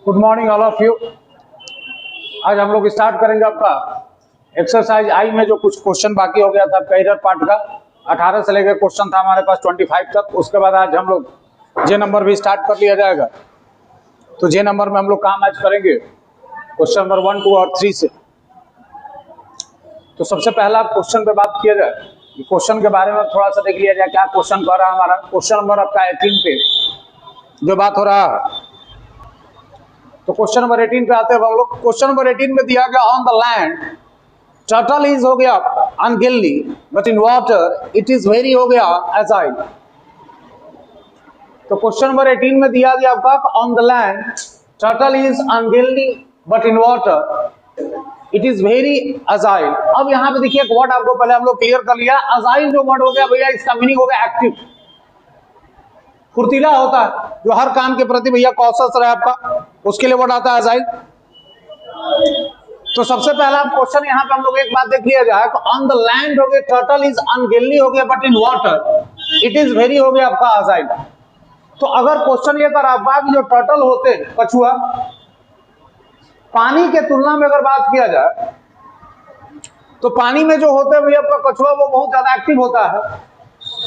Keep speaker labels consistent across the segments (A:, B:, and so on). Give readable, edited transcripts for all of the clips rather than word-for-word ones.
A: Good morning all of you. आज हम लोग स्टार्ट करेंगे आपका एक्सरसाइज आई में जो कुछ क्वेश्चन बाकी हो गया था कैरियर पार्ट का। 18 से लेकर क्वेश्चन था हमारे पास 25 तक। उसके बाद आज हम लोग जे नंबर भी स्टार्ट कर लिया जाएगा। तो जे नंबर में हम लोग काम आज करेंगे क्वेश्चन नंबर 1, 2 और 3 से। तो सबसे पहला क्वेश्चन पे बात किया जाए, क्वेश्चन के बारे में थोड़ा सा देख लिया जाए क्या क्वेश्चन कर रहा है हमारा। क्वेश्चन नंबर आपका 18 पे जो बात हो रहा है, तो क्वेश्चन नंबर 18 पे आते हैं हम लोग। क्वेश्चन नंबर 18 में दिया गया on the land turtle is हो गया ungainly but in water it is very हो गया एजाइल। तो क्वेश्चन नंबर 18 में दिया गया आपका on the land turtle is ungainly but in water it is very agile. अब यहाँ पे देखिए एक वर्ड आपको पहले हम लोग क्लियर कर लिया। अजाइल जो वर्ड हो गया भैया, इसका मीनिंग हो गया एक्टिव, फुर्तीला होता है, जो हर काम के प्रति भैया कॉन्शियस रहे आपका, उसके लिए वर्ड आता है अजाइल। तो सबसे पहला क्वेश्चन यहाँ पे हम लोग एक बात देख लिया जाए, ऑन द लैंड हो गया टर्टल इज अनगिल्ली हो गया but in water it is very हो गया आपका अजाइल। तो अगर क्वेश्चन ये कर आपका कि जो टर्टल होते कछुआ पानी के तुलना में अगर बात किया जाए तो पानी में जो होते हैं भैया आपका कछुआ वो बहुत ज्यादा एक्टिव होता है,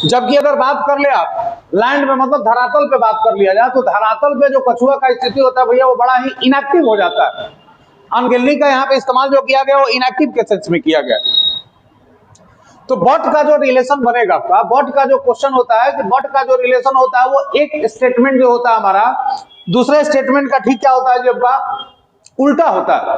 A: जबकि अगर बात कर ले आप लैंड में मतलब धरातल पे बात कर लिया जाए तो धरातल पे जो कछुआ का स्थिति होता है भैया वो बड़ा ही इनएक्टिव हो जाता है। अनगिल्ली का यहाँ पे इस्तेमाल जो किया गया वो इनएक्टिव के सेंस में किया गया। तो बट का जो रिलेशन बनेगा आपका, बट का जो क्वेश्चन होता है कि बट का जो रिलेशन होता है वो एक स्टेटमेंट जो होता है हमारा दूसरे स्टेटमेंट का ठीक क्या होता है, जो आपका उल्टा होता है।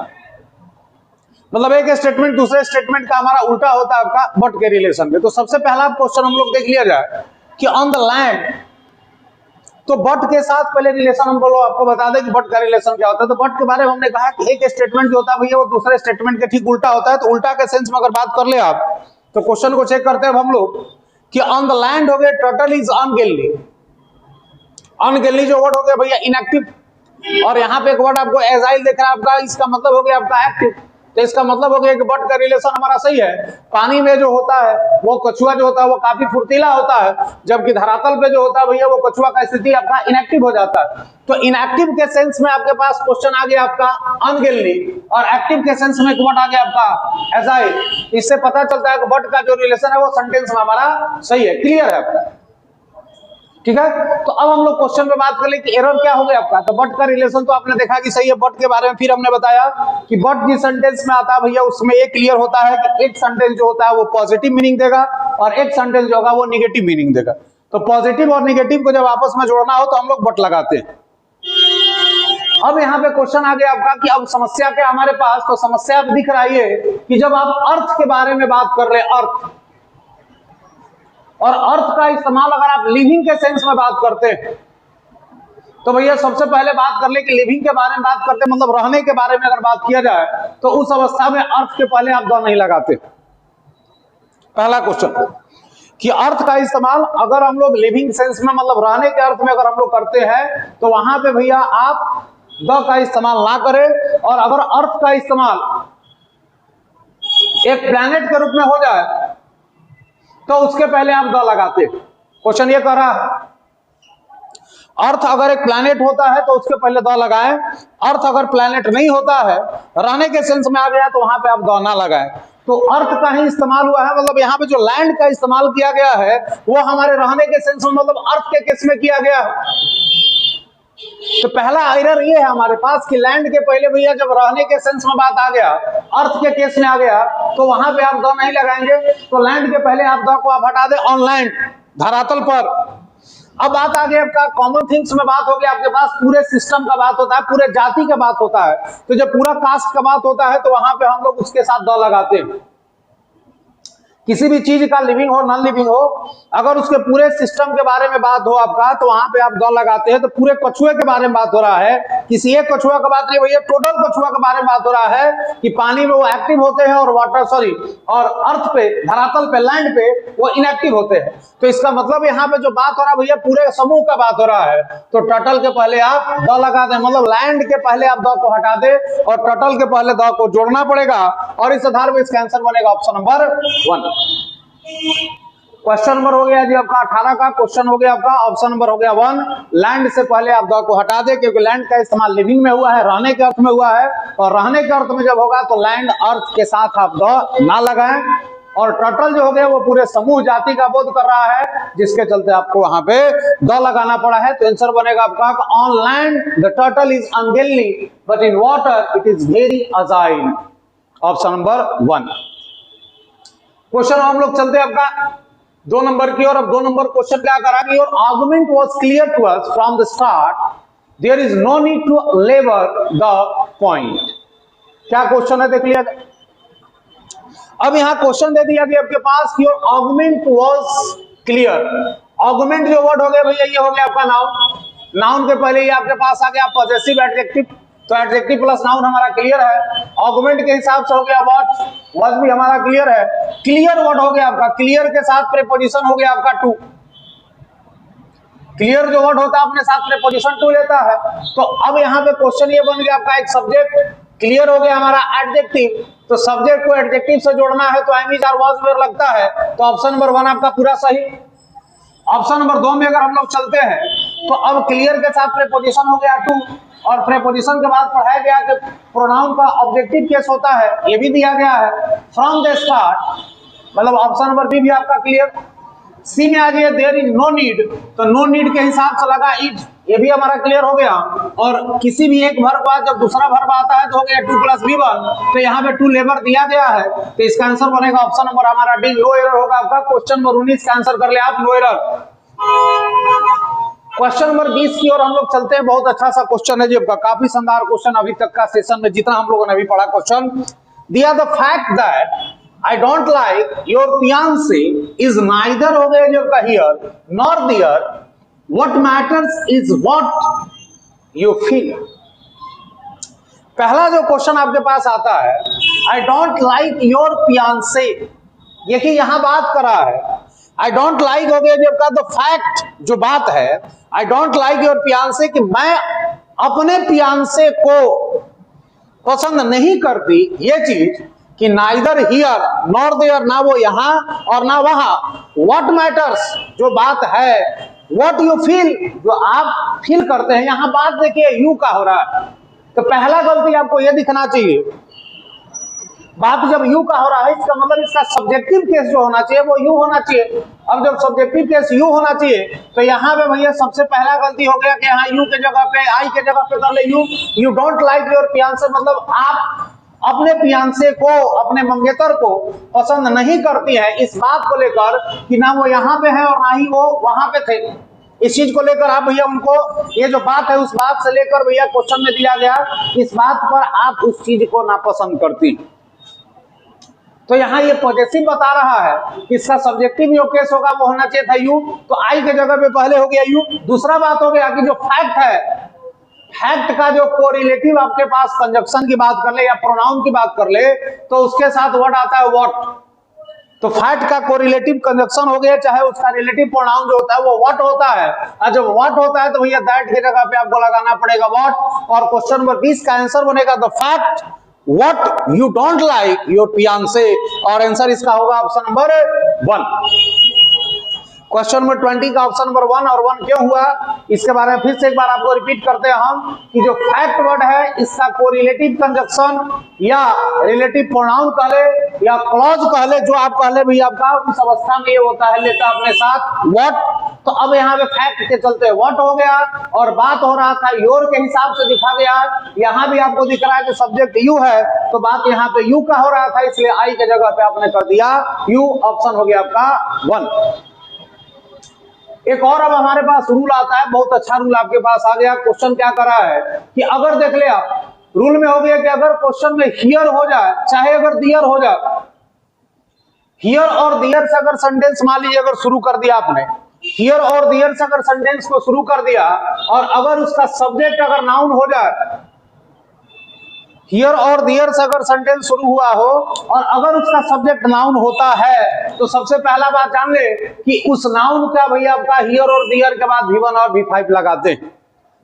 A: मतलब एक स्टेटमेंट दूसरे स्टेटमेंट का हमारा उल्टा होता है आपका बट के रिलेशन में। तो सबसे पहला क्वेश्चन हम लोग देख लिया जाए कि ऑन द लैंड, तो बट के साथ पहले रिलेशन हम बोलो आपको बता दें कि बट का रिलेशन क्या होता है। तो बट के बारे में हमने कहा कि एक स्टेटमेंट जो होता है भैया वो दूसरे स्टेटमेंट के ठीक उल्टा होता है। तो उल्टा के सेंस में अगर बात कर ले आप तो क्वेश्चन को चेक करते हैं हम लोग कि ऑन द लैंड हो गया टर्टल इज अनगिल्ली। अनगिल्ली जो वर्ड हो गया भैया इनएक्टिव, और यहाँ पे एक वर्ड आपको एजाइल देख रहा है आपका, इसका मतलब हो गया आपका एक्टिव। तो इसका मतलब हो गया कि बट का रिलेशन हमारा सही है। पानी में जो होता है वो कछुआ जो होता है वो काफी फुर्तीला होता है, जबकि धरातल पे जो होता है भैया वो कछुआ का स्थिति आपका इनएक्टिव हो जाता है। तो इनएक्टिव के सेंस में आपके पास क्वेश्चन आ गया आपका अनगिल्ली, और एक्टिव के सेंस में वर्ड आ गया आपका एजाइल। इससे पता चलता है कि बट का जो रिलेशन है वो सेंटेंस में हमारा सही है, क्लियर है आपका, ठीक है। तो अब हम लोग क्वेश्चन पे बात कर ले कि एरर क्या हो गया आपका। तो बट का रिलेशन तो आपने देखा कि सही है। बट के बारे में फिर हमने बताया कि बट जिस सेंटेंस में आता है भैया उसमें एक क्लियर होता है कि एक सेंटेंस जो होता है वो पॉजिटिव मीनिंग देगा और एक सेंटेंस जो होगा वो निगेटिव मीनिंग देगा। तो पॉजिटिव और निगेटिव को जब आपस में जोड़ना हो तो हम लोग बट लगाते हैं। अब यहाँ पे क्वेश्चन आ गया आपका कि अब समस्या क्या हमारे पास। तो समस्या दिख रही है कि जब आप अर्थ के बारे में बात कर ले, अर्थ और अर्थ का इस्तेमाल अगर आप लिविंग के सेंस में बात करते हैं तो भैया सबसे पहले बात कर ले कि लिविंग के बारे में बात करते हैं, मतलब रहने के बारे में अगर बात किया जाए तो उस अवस्था में अर्थ के पहले आप द नहीं लगाते। पहला क्वेश्चन कि अर्थ का इस्तेमाल अगर हम लोग लिविंग सेंस में मतलब रहने के अर्थ में अगर हम लोग करते हैं तो वहां पे भैया आप द का इस्तेमाल ना करें, और अगर अर्थ का इस्तेमाल एक प्लैनेट के रूप में हो जाए तो उसके पहले आप द लगाते। क्वेश्चन ये कह रहा है अर्थ अगर एक प्लैनेट होता है तो उसके पहले द लगाएं, अर्थ अगर प्लैनेट नहीं होता है रहने के सेंस में आ गया तो वहां पे आप द ना लगाएं। तो अर्थ का ही इस्तेमाल हुआ है, मतलब यहाँ पे जो लैंड का इस्तेमाल किया गया है वो हमारे रहने के सेंस में मतलब अर्थ के केस में किया गया है। तो पहला एरर ये है हमारे पास कि लैंड के पहले भैया जब रहने के सेंस में बात आ गया, अर्थ के केस में आ गया तो वहां पे आप द नहीं लगाएंगे। तो लैंड के पहले आप द को आप हटा दे, ऑन लैंड धरातल पर। अब बात आ गई आपका कॉमन थिंग्स में बात हो गई, आपके पास पूरे सिस्टम का बात होता है, पूरे जाति का बात होता है। तो जब पूरा कास्ट का बात होता है तो वहां पे हम लोग उसके साथ द लगाते हैं। किसी भी चीज का लिविंग हो नॉन लिविंग हो, अगर उसके पूरे सिस्टम के बारे में बात हो आपका तो वहां पे आप द लगाते हैं। तो पूरे कछुए के बारे में बात हो रहा है, किसी एक कछुआ का बात नहीं भैया, टोटल कछुआ के बारे में बात हो रहा है कि पानी में वो एक्टिव होते हैं और और अर्थ पे धरातल पे लैंड पे वो इनएक्टिव होते हैं। तो इसका मतलब यहाँ पे जो बात हो रहा है भैया पूरे समूह का बात हो रहा है। तो टर्टल के पहले आप द लगा दें, मतलब लैंड के पहले आप द को हटा दे और टर्टल के पहले द को जोड़ना पड़ेगा, और इस आधार पर इसका आंसर बनेगा ऑप्शन नंबर 1। क्वेश्चन नंबर हो गया जी आपका 18 का क्वेश्चन हो गया आपका ऑप्शन नंबर हो गया 1। लैंड से पहले आप द को हटा दे, क्योंकि लैंड का इस्तेमाल लिविंग में हुआ है, रहने के अर्थ में हुआ है, और रहने के अर्थ में जब होगा तो लैंड अर्थ के साथ आप द ना लगाएं। और टर्टल जो हो गया वो पूरे समूह जाति का बोध कर रहा है, जिसके चलते आपको वहां पे द लगाना पड़ा है। तो आंसर बनेगा आपका on land the turtle is unwieldy but in water it is very agile, option number 1। Question हम लोग चलते हैं आपका 2 नंबर की ओर। अब 2 नंबर क्वेश्चन क्या करा कि your argument was clear to us from the start, there is no need to labour the point. क्या क्वेश्चन है देख लिया। अब यहां क्वेश्चन दे दिया कि आपके पास your argument was clear. Argument जो वर्ड हो गया भैया ये हो गया आपका नाउन। नाउन के पहले ये आपके पास आ गया पॉजेसिव एडजेक्टिव, तो एडजेक्टिव प्लस नाउन हमारा क्लियर है। आर्गुमेंट के हिसाब से हो गया व्हाट, वर्ड भी हमारा क्लियर है। क्लियर वर्ड हो गया आपका, क्लियर के साथ प्रीपोजिशन हो गया आपका टू। क्लियर जो वर्ड होता है अपने साथ प्रीपोजिशन टू लेता है। तो अब यहाँ पे क्वेश्चन ये बन गया आपका एक सब्जेक्ट, क्लियर हो गया हमारा एडजेक्टिव, तो सब्जेक्ट को एडजेक्टिव से जोड़ना है तो am is are was were लगता है। तो ऑप्शन नंबर 1 आपका पूरा सही। ऑप्शन नंबर 2 में अगर हम लोग चलते हैं तो अब क्लियर के साथ प्रीपोजिशन हो गया टू, और प्रीपोजिशन के बाद पढ़ाया गया कि प्रोनाउन का ऑब्जेक्टिव केस होता है, ये भी दिया गया है फ्रॉम द स्टार्ट, मतलब ऑप्शन नंबर बी भी आपका क्लियर। सी में आ जाइए देयर इज नो नीड, तो नो नीड के हिसाब से लगा इज, ये भी हमारा क्लियर हो गया। और किसी भी एक वर्ब बाद जब दूसरा वर्ब आता है तो हो गया 2 + V1, तो यहाँ पे 2 लेबर दिया गया है, तो इसका आंसर बनेगा ऑप्शन नंबर हमारा डी, नो एरर होगा आपका। क्वेश्चन नंबर 19 का आंसर कर ले आप, नो एरर। क्वेश्चन नंबर 20 की ओर हम लोग चलते हैं। बहुत अच्छा सा क्वेश्चन है जी आपका, काफी शानदार क्वेश्चन अभी तक का सेशन में जितना हम लोगों ने अभी पढ़ा। क्वेश्चन दिया the fact that I don't like your fiancé is neither हो गया जो आपका here nor there, what matters is what you feel। पहला जो क्वेश्चन आपके पास आता है I don't like your fiancé, देखिए यहां बात करा है I don't like हो गया जो आपका द फैक्ट जो बात है I don't like your fiancé कि मैं अपने fiancé को पसंद नहीं करती, ये चीज कि नाइदर हियर नॉर देयर, ना वो यहां और ना वहां। व्हाट मैटर्स जो बात है, व्हाट यू फील जो आप फील करते हैं। यहां बात देखिए यू का हो रहा है, तो पहला गलती आपको यह दिखना चाहिए, बात जब यू का हो रहा है इसका मतलब इसका सब्जेक्टिव केस जो होना चाहिए वो यू होना चाहिए। अब जब सब्जेक्टिव केस यू होना चाहिए तो यहाँ पे भैया सबसे पहला गलती हो गया कि यहाँ यू के जगह पे आई के जगह पे कर ले you. You don't like your fiancee, मतलब आप अपने फियांसे को, अपने मंगेतर को पसंद नहीं करती है, इस बात को लेकर कि ना वो यहाँ पे है और ना ही वो वहां पे थे। इस चीज को लेकर आप भैया उनको, ये जो बात है उस बात से लेकर भैया क्वेश्चन में दिया गया, इस बात पर आप उस चीज को नापसंद करती। तो यहाँ ये पॉजिटिव बता रहा है, इसका सब्जेक्टिव जो केस होगा वो होना चाहिए था यू, तो आई के जगह पे पहले हो गया यू। दूसरा बात हो गया कि जो फैक्ट है, फैक्ट का जो कोरिलेटिव आपके पास कंजक्शन की बात कर ले या प्रोनाउन की बात कर ले तो उसके साथ वर्ड आता है व्हाट। तो फैक्ट का कोरिलेटिव कंजक्शन हो गया, चाहे उसका रिलेटिव प्रोनाउन जो होता है वो व्हाट होता है, और जब व्हाट होता है तो भैया दैट की जगह पे आपको लगाना पड़ेगा व्हाट। और क्वेश्चन नंबर 20 का आंसर बनेगा the fact what you don't like your fiancee, और आंसर इसका होगा ऑप्शन नंबर 1। क्वेश्चन नंबर 20 का ऑप्शन नंबर 1 और 1 क्यों हुआ इसके बारे में फिर से एक बार आपको रिपीट करते हैं हम कि जो फैक्ट वर्ड है इसका कोरिलेटिव कंजक्शन या रिलेटिव प्रोनाउन कह ले या क्लॉज कह ले, जो आप कह ले भैया आपका उस अवस्था में ये होता है, लेता अपने साथ व्हाट। तो अब यहाँ पे फैक्ट के चलते व्हाट हो गया और बात हो रहा था योर के हिसाब से दिखा गया। यहाँ भी आपको दिख रहा है कि सब्जेक्ट यू है तो बात यहाँ पे यू का हो रहा था, इसलिए आई के जगह पे आपने कर दिया यू, ऑप्शन हो गया आपका 1। एक और अब हमारे पास रूल आता है, बहुत अच्छा रूल आपके पास आ गया। क्वेश्चन क्या करा है कि अगर देख ले आप रूल में हो गया कि अगर क्वेश्चन में हियर हो जाए चाहे अगर दियर हो जाए, हियर और दियर से अगर सेंटेंस मान लीजिए अगर शुरू कर दिया आपने, हियर और दियर से अगर सेंटेंस को शुरू कर दिया और अगर उसका सब्जेक्ट अगर नाउन हो जाए, हियर और दियर से अगर सेंटेंस शुरू हुआ हो और अगर उसका सब्जेक्ट नाउन होता है तो सबसे पहला बात जान ले कि उस नाउन का भैया आपका हियर और दियर के बाद V1 और V5 लगाते हैं।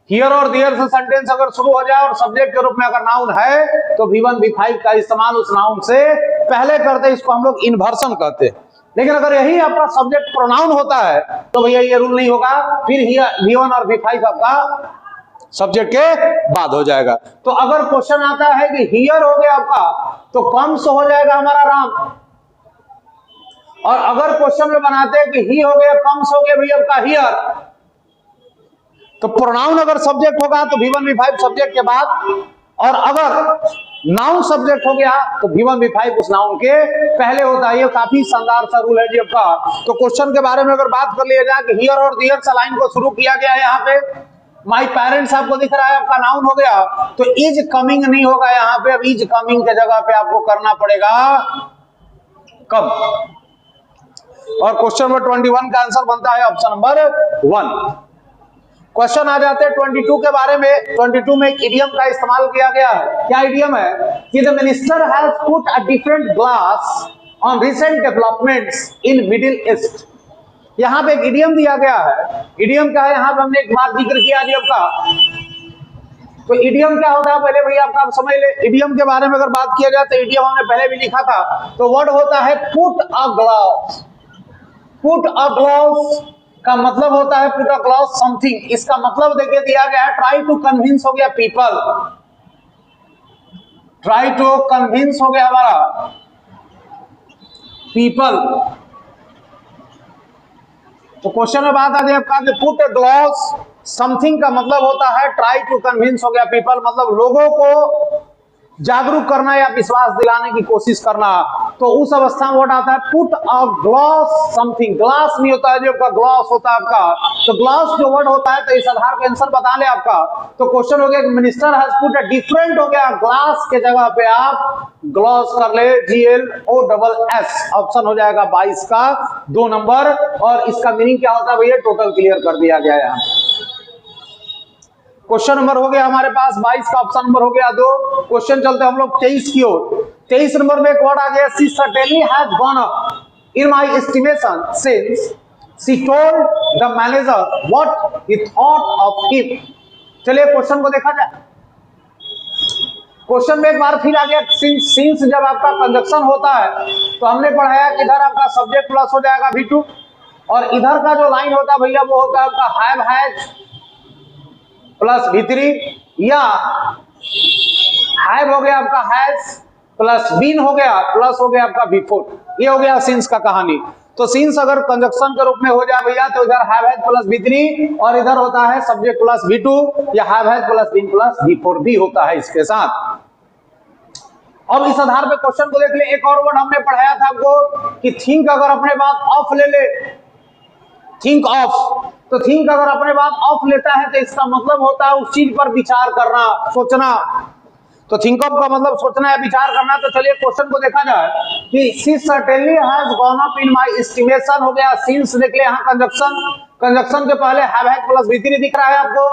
A: हियर और दियर से सेंटेंस अगर शुरू हो जाए और सब्जेक्ट के रूप में अगर नाउन है तो V1 V5 का इस्तेमाल उस नाउन से पहले करते हैं, इसको हम लोग इन्वर्सन कहते हैं। लेकिन अगर यही आपका सब्जेक्ट प्रोनाउन होता है तो भैया ये रूल नहीं होगा, फिर V1 और V5 आपका सब्जेक्ट के बाद हो जाएगा। तो अगर क्वेश्चन आता है कि हियर हो गया आपका तो कम्स हो जाएगा हमारा राम, और अगर क्वेश्चन में बनाते हैं कि ही हो गया कम्स हो गया भैया आपका हियर, तो प्रोनाउन अगर सब्जेक्ट होगा तो V1 V5 सब्जेक्ट के बाद, और अगर नाउन सब्जेक्ट हो गया तो V1 V5 उस नाउन के पहले होता है। ये काफी शानदार सा रूल है जी आपका। तो क्वेश्चन के बारे में अगर बात कर लिया जाए कि हियर और दियर से लाइन को शुरू किया गया है, यहाँ पे माई पेरेंट्स आपको दिख रहा है आपका नाउन हो गया, तो इज कमिंग नहीं होगा यहाँ पे, अब इज कमिंग के जगह पे आपको करना पड़ेगा कब। और क्वेश्चन नंबर 21 का आंसर बनता है ऑप्शन नंबर 1। क्वेश्चन आ जाते हैं 22 के बारे में। 22 में एक इडियम का इस्तेमाल किया गया है। क्या इडियम है कि the minister has put a different glass on recent developments in middle east. यहां पे एक इडियम दिया गया है। इडियम क्या है, यहां पे हमने एक बार जिक्र किया इडियम का। तो इडियम क्या होता है पहले भैया आपका समझ ले। इडियम के बारे में अगर बात किया जाए तो इडियम हमने पहले भी लिखा था। तो वर्ड होता है put a glass. Put a glass का मतलब होता है पुट अ ग्लास समथिंग। इसका मतलब देखिए दिया गया है ट्राई टू कन्विंस हो गया पीपल, ट्राई टू कन्विंस हो गया हमारा पीपल। तो क्वेश्चन में बात आ जाए आपका कि पुट अ ग्लास समथिंग का मतलब होता है ट्राई टू कन्विंस हो गया पीपल, मतलब लोगों को जागरूक करना या विश्वास दिलाने की कोशिश करना। तो उस अवस्था में वर्ड आता है put a glass something. Glass नहीं होता है जो आपका ग्लास होता है आपका। तो ग्लास जो वर्ड होता है तो इस आधार पे आंसर बता ले आपका। तो क्वेश्चन हो गया minister has put a different हो गया, ग्लास के जगह पे आप ग्लास कर ले GLOSS। ऑप्शन हो जाएगा 22 का 2 नंबर। और इसका मीनिंग क्या होता है भैया टोटल क्लियर कर दिया गया है यहाँ। क्वेश्चन नंबर हो गया हमारे पास 22 का ऑप्शन नंबर हो गया 2। क्वेश्चन चलते हम लोग 23 की ओर। 23 नंबर में एक वर्ड आ गया she certainly has gone up in my estimation since she told the manager what he thought of him. चलिए क्वेश्चन को देखा जाए। क्वेश्चन में एक बार फिर आ गया सिंस जब आपका कंजक्शन होता है तो हमने पढ़ाया कि इधर आपका सब्जेक्ट प्लस हो जाएगा V2, और इधर का जो लाइन होता है भैया वो होता है आपका हैव हैज प्लस V3, या हैव हो गया आपका हैज प्लस बीन हो गया प्लस हो गया आपका V4। ये हो गया सिंस का कहानी। तो सिंस अगर कंजक्शन के रूप में हो जाए भैया तो इधर हैव हैज प्लस V3 और इधर होता है सब्जेक्ट प्लस V2, या have has plus been plus V4 भी होता है इसके साथ। अब इस आधार पे क्वेश्चन को देख ले। एक और वर्ड हमने पढ़ाया था आपको कि थिंक अगर अपने बात ऑफ ले ले, थिंक ऑफ। तो थिंक अगर अपने बात ऑफ लेता है तो इसका मतलब होता है उस चीज पर विचार करना, सोचना। तो थिंक ऑफ का मतलब सोचना या विचार करना। तो चलिए क्वेश्चन को देखा जाए कि she certainly has gone up in my estimation हो गया सिंस। देख ले यहाँ कंजक्शन, कंजक्शन के पहले हैव हैज प्लस V3 दिख रहा है आपको,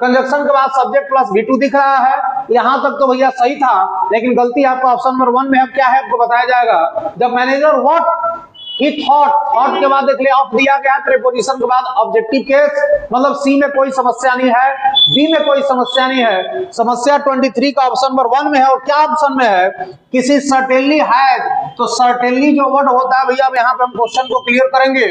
A: कंजक्शन के बाद सब्जेक्ट प्लस V2 दिख रहा है। यहां तक तो भैया सही था, लेकिन गलती आपका ऑप्शन नंबर 1 में अब क्या है आपको बताया जाएगा। जब मैनेजर व्हाट ही थॉट के बाद देख ले ऑफ दिया गया, प्रीपोजिशन के बाद ऑब्जेक्टिव केस, मतलब सी में कोई समस्या नहीं है, बी में कोई समस्या नहीं है। समस्या 23 का ऑप्शन नंबर 1 में है। और क्या ऑप्शन में है, किसी सर्टेनली हैज। तो सर्टेनली जो वर्ड होता है भैया यहाँ पे हम क्वेश्चन को क्लियर करेंगे।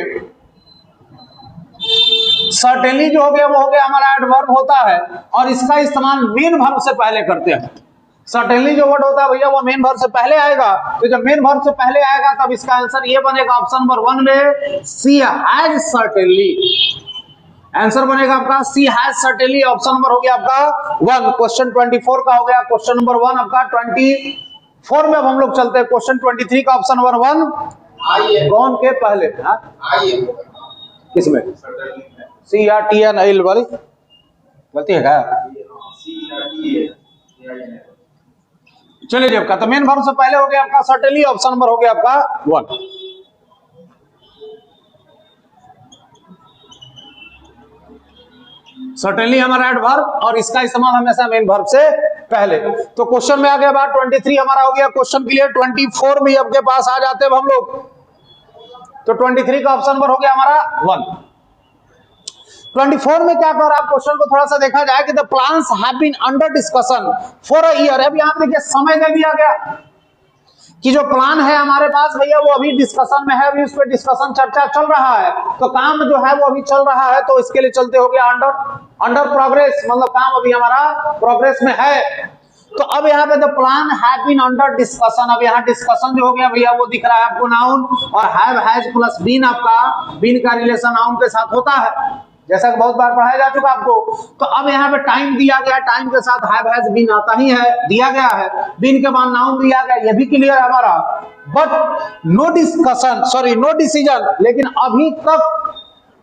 A: सर्टेनली जो हो गया वो हो गया हमारा एडवर्ब होता है, और इसका इस्तेमाल मेन वर्ब से पहले करते हैं। सर्टेनली जो वर्ड होता है भैया वो मेन वर्ब से पहले आएगा। तो जब मेन वर्ब से पहले आएगा तब इसका आंसर ये बनेगा ऑप्शन नंबर 1 में सी हैज सर्टेनली। आंसर बनेगा आपका सी हैज सर्टेनली। ऑप्शन नंबर हो गया आपका 1। क्वेश्चन 24 का हो गया क्वेश्चन नंबर 1 आपका 24 में। अब हम लोग चलते हैं क्वेश्चन 23 का ऑप्शन नंबर 1 गॉन के पहले। किसमें CRTN वाली गलती है क्या? चलिए जब का तो मेन वर्ब से पहले हो गया आपका सर्टेनली। ऑप्शन नंबर हो गया आपका 1। सर्टेनली हमारा एडवर्ब और इसका इस्तेमाल हमेशा मेन वर्ब से पहले। तो क्वेश्चन में आ गया बात 23 हमारा हो गया क्वेश्चन क्लियर। 24 में आपके पास आ जाते हैं हम लोग। तो 23 का ऑप्शन नंबर हो गया हमारा 1। 24 में क्या कर रहा है क्वेश्चन को थोड़ा सा देखा जाए कि the plans have been under discussion for a year. अब यहां देखिए समय दे दिया गया कि जो प्लान है हमारे पास भैया वो अभी डिस्कशन में है, अभी उस पर डिस्कशन चर्चा चल रहा है, तो काम जो है वो अभी चल रहा है, तो इसके लिए चलते हो गया अंडर प्रोग्रेस, मतलब काम अभी हमारा प्रोग्रेस में है। तो अब यहाँ पे the plan have been under discussion, अब यहाँ डिस्कशन जो हो गया भैया वो दिख रहा है आपको नाउन, और हैव हैज प्लस बीन, आपका बीन का रिलेशन नाउन के साथ होता है, जैसा कि बहुत बार पढ़ाया जा चुका आपको। तो अब यहाँ पे टाइम दिया गया, टाइम के साथ हैव हैज बीन आता ही है, दिया गया है, बीन के बाद नाउन दिया गया, ये भी क्लियर है हमारा। But no discussion, sorry no decision, लेकिन अभी तक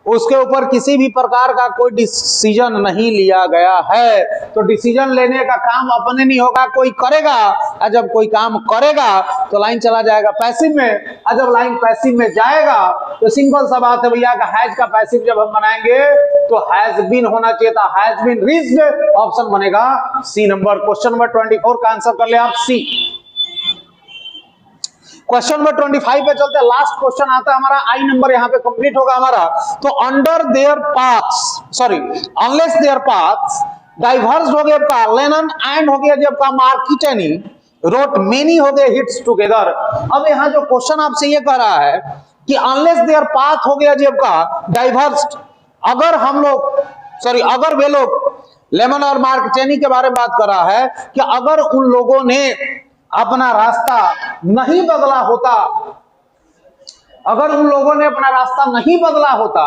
A: उसके ऊपर किसी भी प्रकार का कोई डिसीजन नहीं लिया गया है। तो डिसीजन लेने का काम अपने नहीं होगा, कोई करेगा, और जब कोई काम करेगा तो लाइन चला जाएगा पैसिव में, और जब लाइन पैसिव में जाएगा तो सिंपल सा बात है भैया, हैज का पैसिव जब हम बनाएंगे तो हैज बीन होना चाहिए था, हैज बीन रीच्ड, ऑप्शन बनेगा सी नंबर। क्वेश्चन नंबर 24 का आंसर कर ले आप सी। क्वेश्चन नंबर 25 पे चलते हैं, लास्ट क्वेश्चन आता है हमारा, आई नंबर यहाँ पे कंप्लीट होगा हमारा। तो under their paths, sorry unless their paths diverse हो गया आपका लेनन, एंड हो गया जी आपका मार्किटेनी, रोट मेनी हो गए हिट्स टुगेदर। अब यहाँ जो क्वेश्चन आपसे ये कह रहा है कि अनलेस देयर पाथ हो गया जी आपका डाइवर्स, अगर हम लोग, सॉरी अगर वे लोग, लेमन और मार्किटेनी के बारे में बात कर रहा है कि अगर उन लोगों ने अपना रास्ता नहीं बदला होता, अगर उन लोगों ने अपना रास्ता नहीं बदला होता,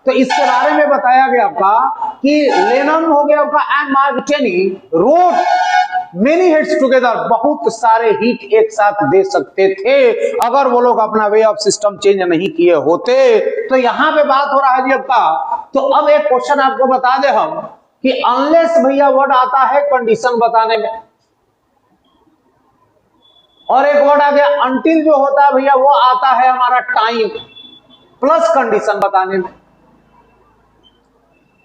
A: तो इसके बारे में बताया गया आपका कि लेनन हो गया आपका and McCartney wrote many hits together, बहुत सारे हिट एक साथ दे सकते थे अगर वो लोग अपना वे ऑफ सिस्टम चेंज नहीं किए होते। तो यहां पे बात हो रहा है जी आपका। तो अब एक क्वेश्चन आपको बता दे हम कि अनलेस भैया वर्ड आता है कंडीशन बताने में, और एक वर्ड आ गया अनटिल जो होता है भैया वो आता है हमारा टाइम प्लस कंडीशन बताने में।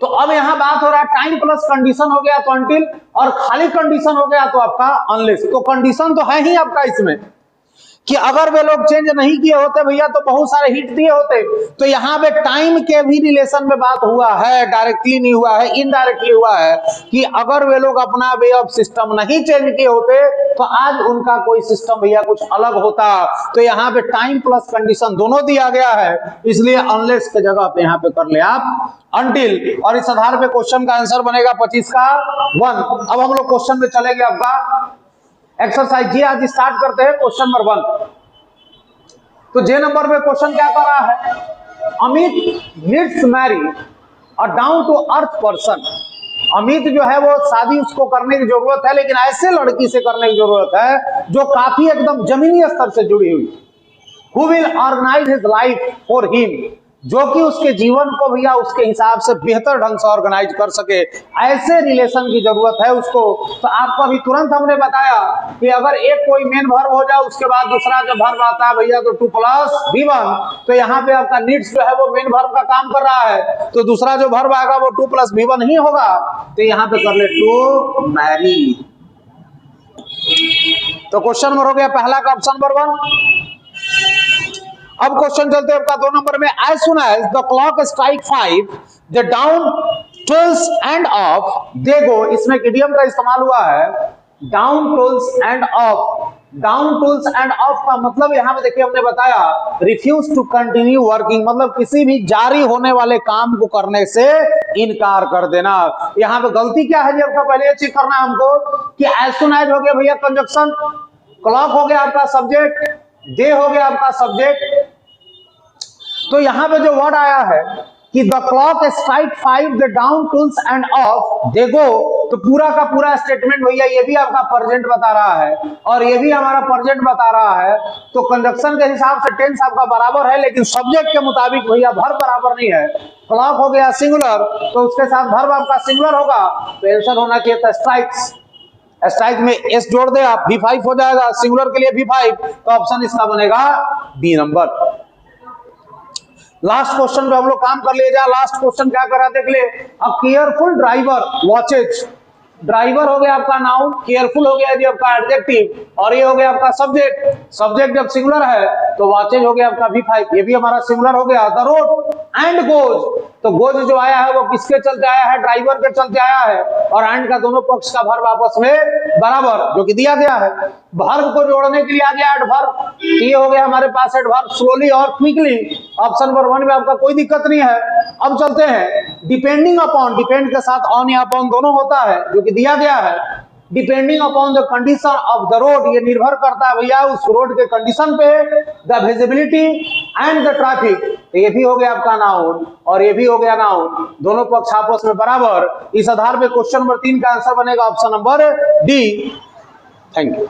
A: तो अब यहां बात हो रहा है टाइम प्लस कंडीशन हो गया तो अनटिल, और खाली कंडीशन हो गया तो आपका अनलेस। तो कंडीशन तो है ही आपका इसमें कि अगर वे लोग चेंज नहीं किए होते भैया तो बहुत सारे हिट दिए होते। तो यहाँ पे टाइम के भी रिलेशन में बात हुआ है, डायरेक्टली नहीं हुआ है, इनडायरेक्टली हुआ है कि अगर वे लोग अपना वे ऑफ सिस्टम नहीं चेंज किए होते तो आज उनका कोई सिस्टम भैया कुछ अलग होता। तो यहाँ पे टाइम प्लस कंडीशन दोनों दिया गया है, इसलिए अनलेस के जगह पे यहाँ पे कर ले आप अनटिल, और इस आधार पे क्वेश्चन का आंसर बनेगा 25 का 1। अब हम लोग क्वेश्चन में चलेंगे आपका एक्सरसाइज जी, आज स्टार्ट करते हैं क्वेश्चन नंबर 1। तो जे नंबर में क्वेश्चन क्या कर रहा है, Amit needs marry a down to earth person. Amit जो है वो शादी उसको करने की जरूरत है, लेकिन ऐसे लड़की से करने की जरूरत है जो काफी एकदम जमीनी स्तर से जुड़ी हुई, who will organise his life for him, जो कि उसके जीवन को भैया उसके हिसाब से बेहतर ढंग से ऑर्गेनाइज कर सके, ऐसे रिलेशन की जरूरत है उसको। तो आपको अभी तुरंत हमने बताया कि अगर एक कोई मेन वर्ब हो जाए उसके बाद दूसरा जब वर्ब आता है भैया तो 2 + V1, तो यहाँ पे आपका नीड्स जो है वो मेन वर्ब का काम कर रहा है, तो दूसरा जो वर्ब आएगा वो 2 + V1 ही होगा। तो यहाँ पे कर ले टू मैरी। तो क्वेश्चन नंबर हो गया पहला का ऑप्शन नंबर 1। अब क्वेश्चन चलते हैं आपका 2 नंबर में, as soon as the clock strike 5 they down tools and off they go. इसमें इडियम का इस्तेमाल हुआ है, down tools and off. Down tools and off का मतलब यहाँ पे देखिए हमने बताया रिफ्यूज टू कंटिन्यू वर्किंग, मतलब किसी भी जारी होने वाले काम को करने से इनकार कर देना। यहाँ पे गलती क्या है जी आपका, पहले ये चेक करना है हमको कि एज सुन एज हो गया भैया कंजक्शन, क्लॉक हो गया आपका सब्जेक्ट, दे हो गया आपका सब्जेक्ट। तो यहां पे जो वर्ड आया है कि the clock strike 5 they down tools and off they go, तो पूरा का पूरा स्टेटमेंट भैया ये भी आपका प्रेजेंट बता रहा है और ये भी हमारा प्रेजेंट बता रहा है। तो कंजक्शन के हिसाब से टेंस आपका बराबर है, लेकिन सब्जेक्ट के मुताबिक भैया वर्ब बराबर नहीं है। क्लॉक हो गया सिंगुलर तो उसके साथ वर्ब आपका सिंगुलर होगा, तो आंसर होना चाहिए था स्ट्राइक्स। स्ट्राइक में एस जोड़ दे आप, V5 हो जाएगा, सिंगुलर के लिए V5, तो ऑप्शन इसका बनेगा बी नंबर। लास्ट क्वेश्चन पे हम लोग काम कर लिए जाए। लास्ट क्वेश्चन क्या करा देख ले, अ केयरफुल ड्राइवर वॉचेज। ड्राइवर हो गया आपका नाउन, केयरफुल हो गया जी आपका एडजेक्टिव, और ये हो गया आपका सब्जेक्ट। सब्जेक्ट जब सिंगुलर है तो वॉचेज हो गया आपका V5, ये भी हमारा सिंगुलर हो गया। द रोड एंड गोज, तो गोज जो आया है वो किसके चलते आया है? ड्राइवर के चलते आया है। और एंड का दोनों पक्ष का वर्ब आपस में बराबर, जो कि दिया गया है। वर्ब को जोड़ने के लिए आ गया एडवर्ब। ये हो गया हमारे पास एडवर्ब स्लोली और क्विकली। ऑप्शन नंबर 1 में आपका कोई दिक्कत नहीं है। अब चलते हैं डिपेंडिंग अपॉन। डिपेंड के साथ ऑन या अपॉन दोनों होता है, जो कि दिया गया है। Depending upon the condition of the road, ये निर्भर करता है भैया उस रोड के कंडीशन पे। The visibility and the traffic, तो ये भी हो गया आपका नाउन और ये भी हो गया नाउन, दोनों पक्ष आपस में बराबर। इस आधार पे क्वेश्चन नंबर 3 का आंसर बनेगा option number D. Thank you.